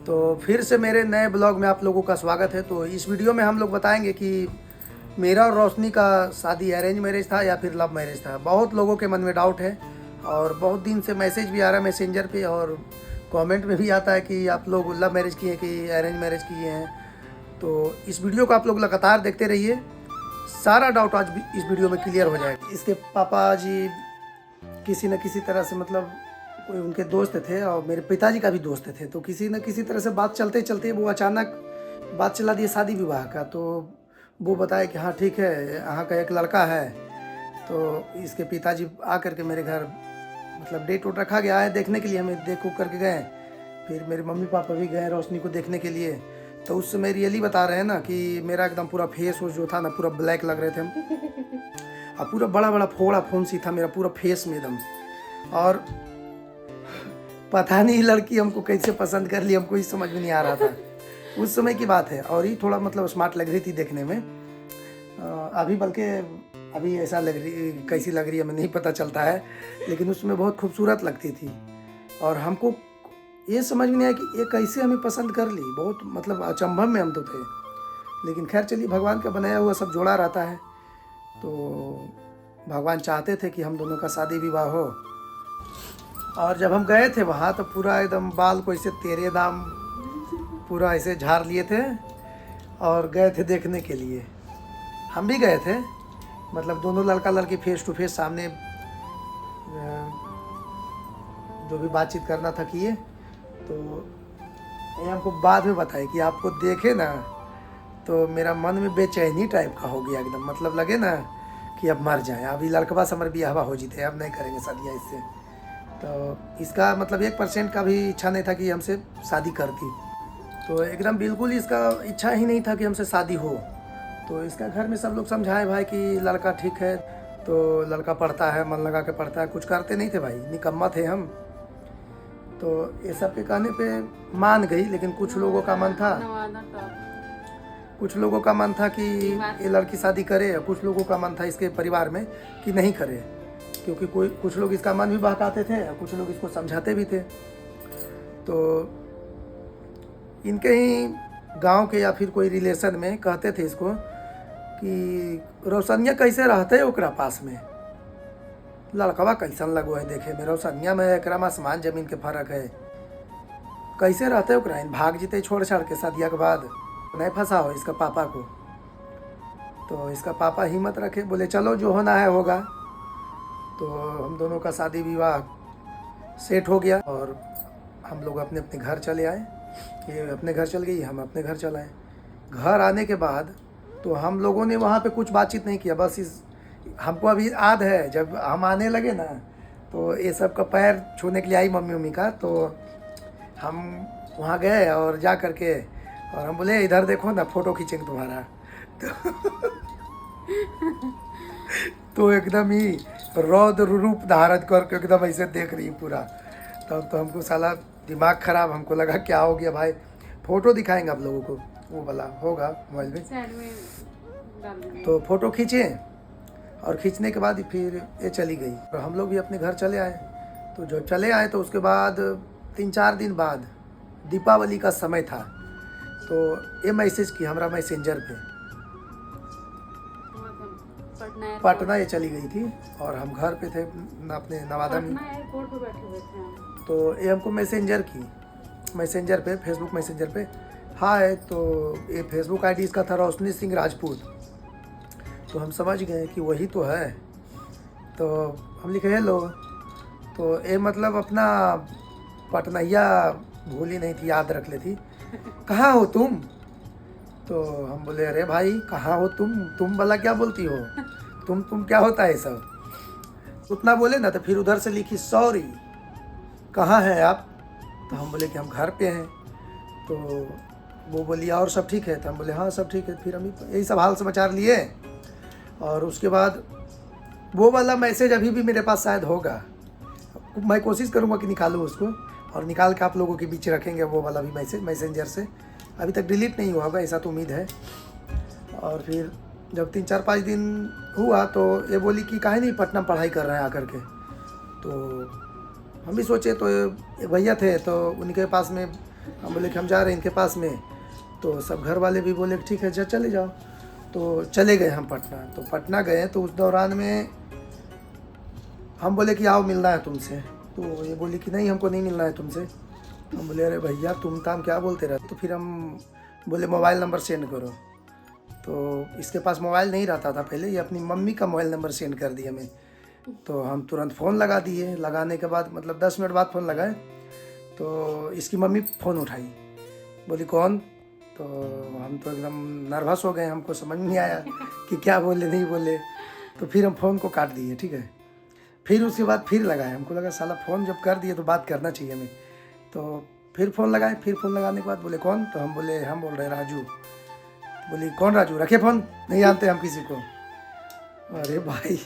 तो फिर से मेरे नए ब्लॉग में आप लोगों का स्वागत है। तो इस वीडियो में हम लोग बताएंगे कि मेरा और रोशनी का शादी अरेंज मैरिज था या फिर लव मैरिज था। बहुत लोगों के मन में डाउट है और बहुत दिन से मैसेज भी आ रहा है मैसेंजर पे और कमेंट में भी आता है कि आप लोग लव मैरिज किए कि अरेंज मैरिज किए हैं। तो इस वीडियो को आप लोग लगातार देखते रहिए, सारा डाउट आज भी इस वीडियो में क्लियर हो जाएगा। इसके पापा जी किसी न किसी तरह से मतलब कोई उनके दोस्त थे और मेरे पिताजी का भी दोस्त थे, तो किसी न किसी तरह से बात चलते चलते वो अचानक बात चला दिए शादी विवाह का। तो वो बताया कि हाँ ठीक है, यहाँ का एक लड़का है। तो इसके पिताजी आ करके मेरे घर मतलब डेट वोट रखा गया है देखने के लिए, हमें देख उख करके गए। फिर मेरे मम्मी पापा भी गए रोशनी को देखने के लिए। तो उस समय रियली बता रहे हैं ना कि मेरा एकदम पूरा फेस वो जो था ना पूरा ब्लैक लग रहे थे हम और पूरा बड़ा बड़ा फोड़ा फुंसी था मेरा पूरा फेस में एकदम। और पता नहीं लड़की हमको कैसे पसंद कर ली, हमको इस समझ में नहीं आ रहा था। उस समय की बात है और ये थोड़ा मतलब स्मार्ट लग रही थी देखने में। अभी बल्कि अभी ऐसा लग रही कैसी लग रही है हमें नहीं पता चलता है, लेकिन उसमें बहुत खूबसूरत लगती थी। और हमको ये समझ में नहीं आया कि ये कैसे हमें पसंद कर ली, बहुत मतलब अचंभव में हम तो थे। लेकिन खैर चलिए, भगवान का बनाया हुआ सब जोड़ा रहता है। तो भगवान चाहते थे कि हम दोनों का शादी विवाह हो। और जब हम गए थे वहाँ तो पूरा एकदम बाल को ऐसे तेरे दाम पूरा ऐसे झाड़ लिए थे और गए थे देखने के लिए। हम भी गए थे, मतलब दोनों लड़का लड़की फेस टू फेस सामने जो भी बातचीत करना था किए। तो ये हमको बाद में बताए कि आपको देखे ना तो मेरा मन में बेचैनी टाइप का हो गया एकदम, मतलब लगे ना कि अब मर जाए, अभी लड़कवा से हमारे बियाह हो जीते, अब नहीं करेंगे शादियाँ इससे। तो इसका मतलब 1% का भी इच्छा नहीं था कि हमसे शादी करती। तो एकदम बिल्कुल इसका इच्छा ही नहीं था कि हमसे शादी हो। तो इसका घर में सब लोग समझाए भाई कि लड़का ठीक है, तो लड़का पढ़ता है, मन लगा के पढ़ता है, कुछ करते नहीं थे भाई, निकम्मा थे हम। तो ये सब के कहने पे मान गई, लेकिन कुछ लोगों का मन था कि ये लड़की शादी करे और कुछ लोगों का मन था इसके परिवार में कि नहीं करे, क्योंकि कुछ लोग इसका मन भी बहकाते थे और कुछ लोग इसको समझाते भी थे। तो इनके ही गांव के या फिर कोई रिलेशन में कहते थे इसको कि रोशनिया कैसे रहते है ओकरा पास में, लड़कवा कैसन लगो है देखे में, रोशनिया में एकरा में आसमान जमीन के फर्क है, कैसे रहते है ओकरा, भाग जीते छोड़ छाड़ के शादिया के बाद, नहीं फंसा हो इसका पापा को। तो इसका पापा हिम्मत रखे, बोले चलो जो होना है होगा। तो हम दोनों का शादी विवाह सेट हो गया और हम लोग अपने अपने घर चले आए। ये अपने घर चल गई, हम अपने घर चल आए। घर आने के बाद तो हम लोगों ने वहाँ पे कुछ बातचीत नहीं किया, बस हमको अभी याद है जब हम आने लगे ना तो ये सब का पैर छूने के लिए आई मम्मी उम्मी का। तो हम वहाँ गए और जा करके और हम बोले इधर देखो ना फोटो खींचेंगे तुम्हारा। तो एकदम ही रौद्र रूप धारण करके एकदम ऐसे देख रही पूरा। तब तो हमको साला दिमाग खराब, हमको लगा क्या हो गया भाई। फोटो दिखाएंगे आप लोगों को, वो वाला होगा मोबाइल में। तो फोटो खींचे और खींचने के बाद फिर ये चली गई और हम लोग भी अपने घर चले आए। तो जो चले आए तो उसके बाद 3-4 दिन बाद दीपावली का समय था। तो ये मैसेज की हमारा मैसेंजर पे, पटना ये चली गई थी और हम घर पे थे अपने नवादा में। एयरपोर्ट पे बैठे हुए थे। तो ये हमको मैसेंजर पे फेसबुक मैसेंजर पे हाय। तो ये फेसबुक आईडी इसका था रोशनी सिंह राजपूत। तो हम समझ गए कि वही तो है। तो हम लिखे हेलो। तो ये मतलब अपना पटनैया भूली नहीं थी, याद रख लेती। कहाँ हो तुम? तो हम बोले अरे भाई कहाँ हो तुम वाला क्या बोलती हो, तुम क्या होता है सब, उतना बोले ना। तो फिर उधर से लिखी सॉरी कहाँ हैं आप? तो हम बोले कि हम घर पे हैं। तो वो बोली और सब ठीक है? तो हम बोले हाँ सब ठीक है। फिर हम यही सब हाल समाचार लिए और उसके बाद वो वाला मैसेज अभी भी मेरे पास शायद होगा, मैं कोशिश करूँगा कि निकालूँ उसको और निकाल के आप लोगों के बीच रखेंगे वो वाला भी मैसेज मैसेंजर से। अभी तक डिलीट नहीं हुआ होगा ऐसा तो उम्मीद है। और फिर जब 3-4-5 दिन हुआ तो ये बोली कि काहे नहीं पटना पढ़ाई कर रहे हैं आकर के। तो हम भी सोचे, तो एक भैया थे तो उनके पास में हम बोले कि हम जा रहे हैं इनके पास में। तो सब घर वाले भी बोले कि ठीक है चले जाओ। तो चले गए हम पटना। तो पटना गए तो उस दौरान में हम बोले कि आओ मिलना है तुमसे। तो ये बोली कि नहीं हमको नहीं मिलना है तुमसे। हम बोले अरे भैया तुम ताम क्या बोलते रहे। तो फिर हम बोले मोबाइल नंबर सेंड करो। तो इसके पास मोबाइल नहीं रहता था पहले, ये अपनी मम्मी का मोबाइल नंबर सेंड कर दिया हमें। तो हम तुरंत फ़ोन लगा दिए। लगाने के बाद मतलब 10 मिनट बाद फ़ोन लगाए तो इसकी मम्मी फ़ोन उठाई, बोली कौन। तो हम तो एकदम नर्वस हो गए, हमको समझ नहीं आया कि क्या बोले नहीं बोले। तो फिर हम फ़ोन को काट दिए, ठीक है। फिर उसके बाद फिर लगाए, हमको लगा साला फ़ोन जब कर दिए तो बात करना चाहिए हमें। तो फिर फ़ोन लगाए, फिर फ़ोन लगाने के बाद बोले कौन। तो हम बोले हम बोल रहे राजू। बोली कौन राजू, रखे फ़ोन, नहीं जानते हम किसी को। अरे भाई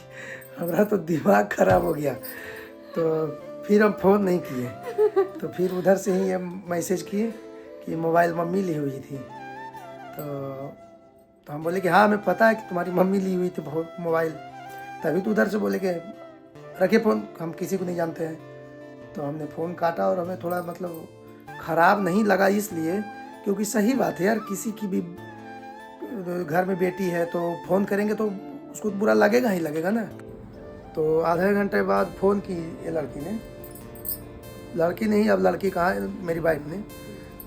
हमारा तो दिमाग ख़राब हो गया। तो फिर हम फ़ोन नहीं किए। तो फिर उधर से ही हम मैसेज किए कि मोबाइल मम्मी ली हुई थी। तो हम बोले कि हाँ हमें पता है कि तुम्हारी मम्मी ली हुई थी मोबाइल। तभी तो उधर से बोले कि रखे फ़ोन, हम किसी को नहीं जानते हैं। तो हमने फ़ोन काटा और हमें थोड़ा मतलब ख़राब नहीं लगा इसलिए क्योंकि सही बात है यार, किसी की भी घर में बेटी है तो फ़ोन करेंगे तो उसको बुरा लगेगा ही लगेगा ना। तो आधे घंटे बाद फ़ोन की ये लड़की नहीं, अब लड़की कहाँ है, मेरी वाइफ ने।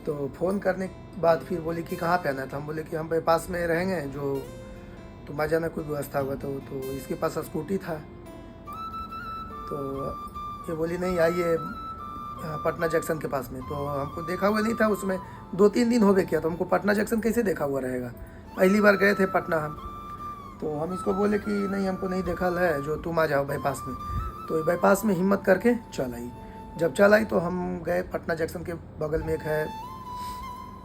तो फ़ोन करने के बाद फिर बोली कि कहाँ पे आना था। हम बोले कि हम पास में रहेंगे, जो तुम आ जाना कोई व्यवस्था हुआ तो इसके पास स्कूटी था। तो ये बोली नहीं आइए पटना जंक्शन के पास में। तो हमको देखा हुआ नहीं था, उसमें 2-3 दिन हो गए क्या, तो हमको पटना जंक्शन कैसे देखा हुआ रहेगा, पहली बार गए थे पटना हम। तो हम इसको बोले कि नहीं हमको नहीं देखा है, जो तुम आ जाओ बाईपास में। तो बाईपास में हिम्मत करके चल आई। जब चल आई तो हम गए पटना जंक्शन के बगल में एक है,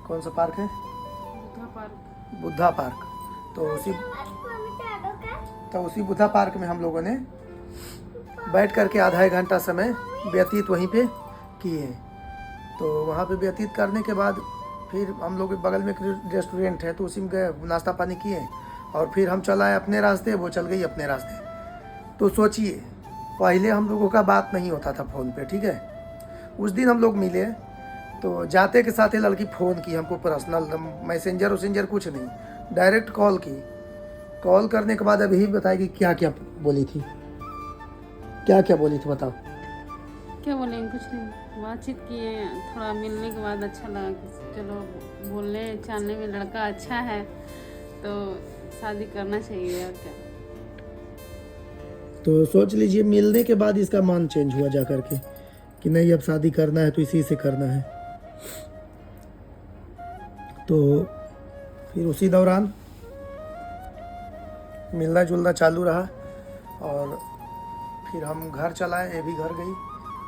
कौन सा पार्क है, बुद्धा पार्क। तो उसी बुद्धा पार्क में हम लोगों ने बैठ करके आधा एक घंटा समय व्यतीत वहीं पे किए। तो वहाँ पे व्यतीत करने के बाद फिर हम लोग के बगल में एक रेस्टोरेंट है तो उसी में गए, नाश्ता पानी किए और फिर हम चल आए अपने रास्ते, वो चल गई अपने रास्ते। तो सोचिए पहले हम लोगों का बात नहीं होता था फ़ोन पे, ठीक है। उस दिन हम लोग मिले तो जाते के साथ ही लड़की फ़ोन की हमको, पर्सनल मैसेंजर कुछ नहीं, डायरेक्ट कॉल की। कॉल करने के बाद अभी बताएगी क्या क्या बोली थी, क्या क्या बोली थी बताओ। क्या बोलेंगे, कुछ नहीं, बातचीत किए। थोड़ा मिलने के बाद अच्छा लगा कि चलो बोलने चालने में लड़का अच्छा है तो शादी करना चाहिए और क्या। तो सोच लीजिए मिलने के बाद इसका मन चेंज हुआ जा करके कि नहीं अब शादी करना है तो इसी से करना है। तो फिर उसी दौरान मिलना जुलना चालू रहा और फिर हम घर चलाए, ये भी घर गई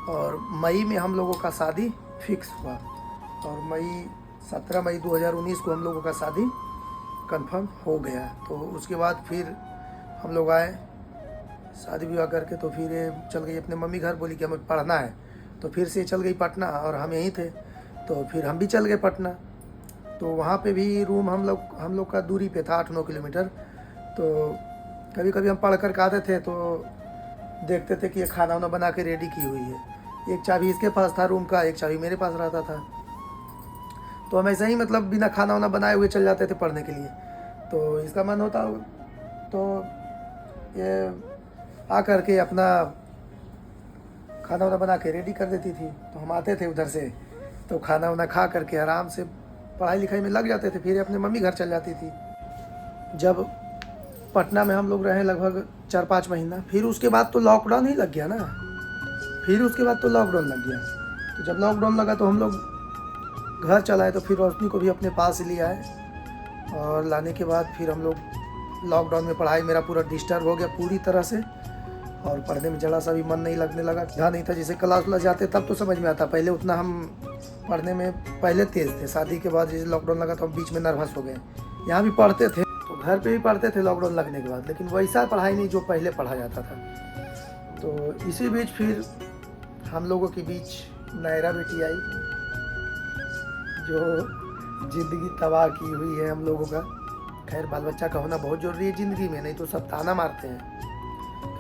और मई में हम लोगों का शादी फिक्स हुआ। और 17 मई 2019 को हम लोगों का शादी कंफर्म हो गया। तो उसके बाद फिर हम लोग आए शादी विवाह करके। तो फिर ये चल गई अपने मम्मी घर, बोली कि हमें पढ़ना है। तो फिर से चल गई पटना और हम यहीं थे। तो फिर हम भी चल गए पटना। तो वहाँ पे भी रूम हम लोग का दूरी पे था 8-9 किलोमीटर। तो कभी कभी हम पढ़ कर के आते थे तो देखते थे कि ये खाना वाना बना के रेडी की हुई है। एक चाबी इसके पास था रूम का, एक चाबी मेरे पास रहता था। तो हम ऐसे ही मतलब बिना खाना वाना बनाए हुए चल जाते थे पढ़ने के लिए। तो इसका मन होता तो ये आ करके अपना खाना वाना बना के रेडी कर देती थी। तो हम आते थे उधर से तो खाना वाना खा करके आराम से पढ़ाई लिखाई में लग जाते थे। फिर अपने मम्मी घर चल जाती थी। जब पटना में हम लोग रहे लगभग 4-5 महीना, फिर उसके बाद तो लॉकडाउन ही लग गया ना। फिर उसके बाद तो लॉकडाउन लग गया। तो जब लॉकडाउन लगा तो हम लोग घर चलाए। तो फिर रोशनी को भी अपने पास ले आए और लाने के बाद फिर हम लोग लॉकडाउन में पढ़ाई मेरा पूरा डिस्टर्ब हो गया पूरी तरह से और पढ़ने में जरा सा भी मन नहीं लगने लगा। ध्यान नहीं था, जैसे क्लास जाते तब तो समझ में आता, पहले उतना हम पढ़ने में पहले तेज़ थे। शादी के बाद जैसे लॉकडाउन लगा तो हम बीच में नर्वस हो गए। यहाँ भी पढ़ते थे तो घर पे भी पढ़ते थे लॉकडाउन लगने के बाद, लेकिन वैसा पढ़ाई नहीं जो पहले पढ़ा जाता था। तो इसी बीच फिर हम लोगों के बीच नायरा बेटी आई जो ज़िंदगी तबाह की हुई है हम लोगों का। खैर बाल बच्चा का होना बहुत ज़रूरी है ज़िंदगी में, नहीं तो सब ताना मारते हैं।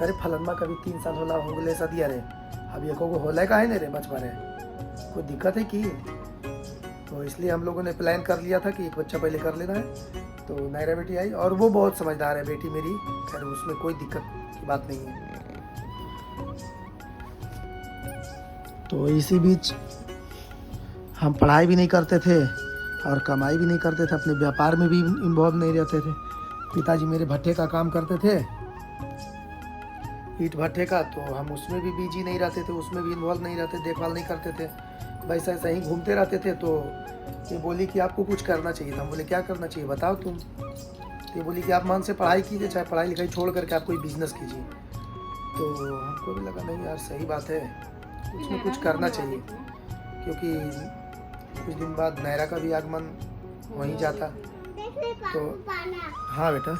अरे फलनमा कभी 3 साल होला हो गए सदिया रे, अब एको को होला का है नहीं रे बचपा रे, कोई दिक्कत है कि तो इसलिए हम लोगों ने प्लान कर लिया था कि एक बच्चा पहले कर लेना है। तो नायरा बेटी आई और वो बहुत समझदार है बेटी मेरी, खैर उसमें कोई दिक्कत की बात नहीं है। तो इसी बीच हम पढ़ाई भी नहीं करते थे और कमाई भी नहीं करते थे, अपने व्यापार में भी इन्वॉल्व नहीं रहते थे। पिताजी मेरे भट्टे का काम करते थे, ईंट भट्टे का, तो हम उसमें भी बिजी नहीं रहते थे, उसमें भी इन्वॉल्व नहीं रहते, देखभाल नहीं करते थे, बस ऐसा ही घूमते रहते थे। तो ये बोली कि आपको कुछ करना चाहिए था। हम बोले क्या करना चाहिए बताओ तुम। तो ये बोली कि आप मन से पढ़ाई कीजिए, चाहे पढ़ाई लिखाई छोड़ करके आप कोई बिजनेस कीजिए। तो हमको भी लगा नहीं यार सही बात है, उसमें कुछ करना चाहिए, क्योंकि कुछ दिन बाद नायरा का भी आगमन हो ही जाता। तो हाँ बेटा,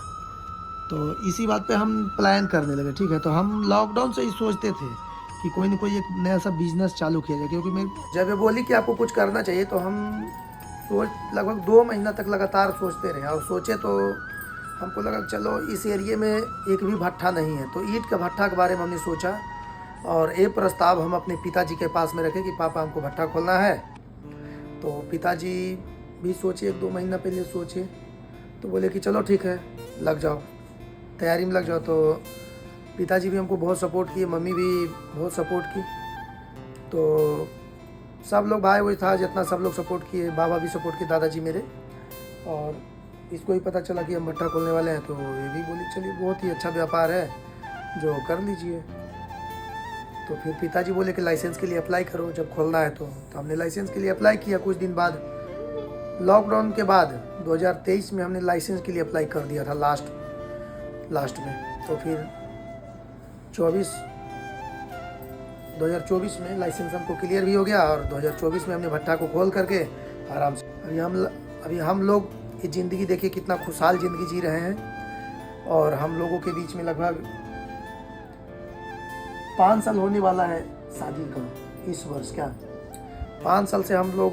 तो इसी बात पे हम प्लान करने लगे। ठीक है, तो हम लॉकडाउन से ही सोचते थे कि कोई ना कोई एक नया सा बिजनेस चालू किया जाए, क्योंकि मैं जब ये बोली कि आपको कुछ करना चाहिए तो हम लगभग 2 महीना तक लगातार सोचते रहे। और सोचे तो हमको लगा चलो इस एरिया में एक भी भट्ठा नहीं है, तो ईंट का भट्ठा के बारे में हमने सोचा और ये प्रस्ताव हम अपने पिताजी के पास में रखे कि पापा हमको भट्ठा खोलना है। तो पिताजी भी सोचे, 1-2 महीना पहले सोचे, तो बोले कि चलो ठीक है लग जाओ, तैयारी में लग जाओ। तो पिताजी भी हमको बहुत सपोर्ट किए, मम्मी भी बहुत सपोर्ट की। तो सब लोग भाई वही था जितना सब लोग सपोर्ट किए, बाबा भी सपोर्ट किए, दादाजी मेरे। और इसको ही पता चला कि हम भट्ठा खोलने वाले हैं, तो ये भी बोली चलिए बहुत ही अच्छा व्यापार है जो कर लीजिए। तो फिर पिताजी बोले कि लाइसेंस के लिए अप्लाई करो जब खोलना है। तो हमने लाइसेंस के लिए अप्लाई किया। कुछ दिन बाद लॉकडाउन के बाद 2023 में हमने लाइसेंस के लिए अप्लाई कर दिया था लास्ट में। तो फिर 2024 में लाइसेंस हमको क्लियर भी हो गया और 2024 में हमने भट्ठा को खोल करके आराम से अभी हम लोग ये ज़िंदगी देखिए कितना खुशहाल ज़िंदगी जी रहे हैं। और हम लोगों के बीच में लगभग 5 साल होने वाला है शादी का इस वर्ष। क्या 5 साल से हम लोग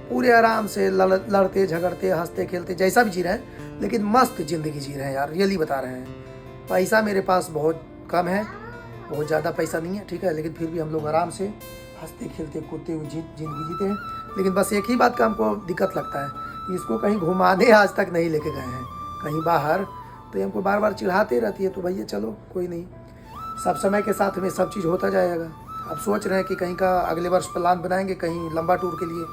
पूरे आराम से लड़ते झगड़ते हंसते खेलते जैसा भी जी रहे हैं, लेकिन मस्त ज़िंदगी जी रहे हैं यार, रियली बता रहे हैं। पैसा मेरे पास बहुत कम है, बहुत ज़्यादा पैसा नहीं है, ठीक है, लेकिन फिर भी हम लोग आराम से हंसते खेलते कूदते हुए ज़िंदगी जीते हैं। लेकिन बस एक ही बात का हमको दिक्कत लगता है, इसको कहीं घुमाने आज तक नहीं लेके गए हैं कहीं बाहर, तो हमको बार बार चिढ़ाते रहती है। तो भैया चलो कोई नहीं, सब समय के साथ में सब चीज़ होता जाएगा। अब सोच रहे हैं कि कहीं का अगले वर्ष प्लान बनाएंगे कहीं लंबा टूर के लिए,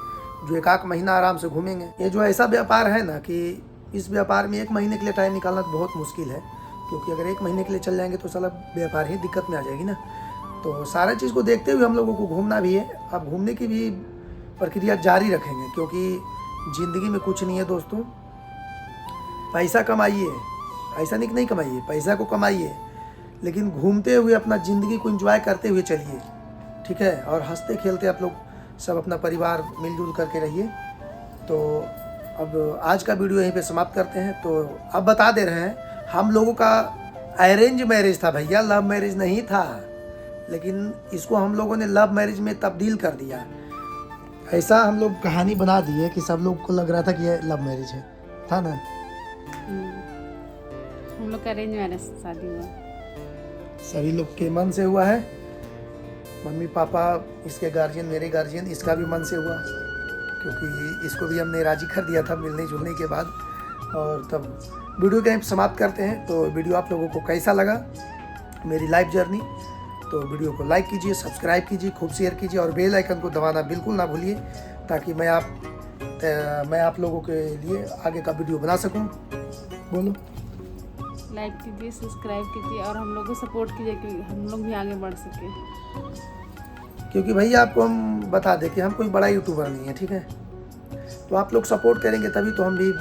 जो 1-8 महीना आराम से घूमेंगे। ये जो ऐसा व्यापार है ना कि इस व्यापार में 1 महीने के लिए टाइम निकालना तो बहुत मुश्किल है, क्योंकि अगर 1 महीने के लिए चल जाएंगे तो साला व्यापार ही दिक्कत में आ जाएगी ना। तो सारा चीज़ को देखते हुए हम लोगों को घूमना भी है। अब घूमने की भी प्रक्रिया जारी रखेंगे, क्योंकि ज़िंदगी में कुछ नहीं है दोस्तों। पैसा कमाइए, ऐसा नहीं कमाइए, पैसा को कमाइए, लेकिन घूमते हुए अपना ज़िंदगी को एंजॉय करते हुए चलिए, ठीक है। और हंसते खेलते आप लोग सब अपना परिवार मिलजुल करके रहिए। तो अब आज का वीडियो यहीं पे समाप्त करते हैं। तो अब बता दे रहे हैं, हम लोगों का अरेंज मैरिज था भैया, लव मैरिज नहीं था, लेकिन इसको हम लोगों ने लव मैरिज में तब्दील कर दिया। ऐसा हम लोग कहानी बना दी है कि सब लोग को लग रहा था कि ये लव मैरिज है, था ना। हम लोग का अरेंज मैरिज शादी हुआ, सभी लोग के मन से हुआ है। मम्मी पापा, इसके गार्जियन, मेरे गार्जियन, इसका भी मन से हुआ, क्योंकि इसको भी हमने राजी कर दिया था मिलने जुलने के बाद। और तब वीडियो कहीं समाप्त करते हैं। तो वीडियो आप लोगों को कैसा लगा मेरी लाइफ जर्नी, तो वीडियो को लाइक कीजिए, सब्सक्राइब कीजिए, खूब शेयर कीजिए और बेल आइकन को दबाना बिल्कुल ना भूलिए, ताकि मैं आप लोगों के लिए आगे का वीडियो बना सकूं। बोलो। लाइक कीजिए, सब्सक्राइब कीजिए और हम लोग को सपोर्ट कीजिए कि हम लोग भी आगे बढ़ सके। क्योंकि भैया आपको हम बता दें कि हम कोई बड़ा यूट्यूबर नहीं है, ठीक है। तो आप लोग सपोर्ट करेंगे तभी तो हम भी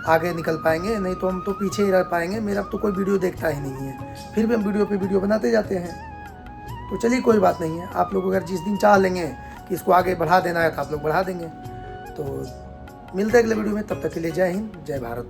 आगे निकल पाएंगे, नहीं तो हम तो पीछे ही रह पाएंगे। मेरा तो कोई वीडियो देखता ही नहीं है, फिर भी हम वीडियो पे वीडियो बनाते जाते हैं। तो चलिए कोई बात नहीं है, आप लोग अगर जिस दिन चाह लेंगे कि इसको आगे बढ़ा देना है तो आप लोग बढ़ा देंगे। तो मिलते हैं अगले वीडियो में, तब तक के लिए जय हिंद, जय भारत।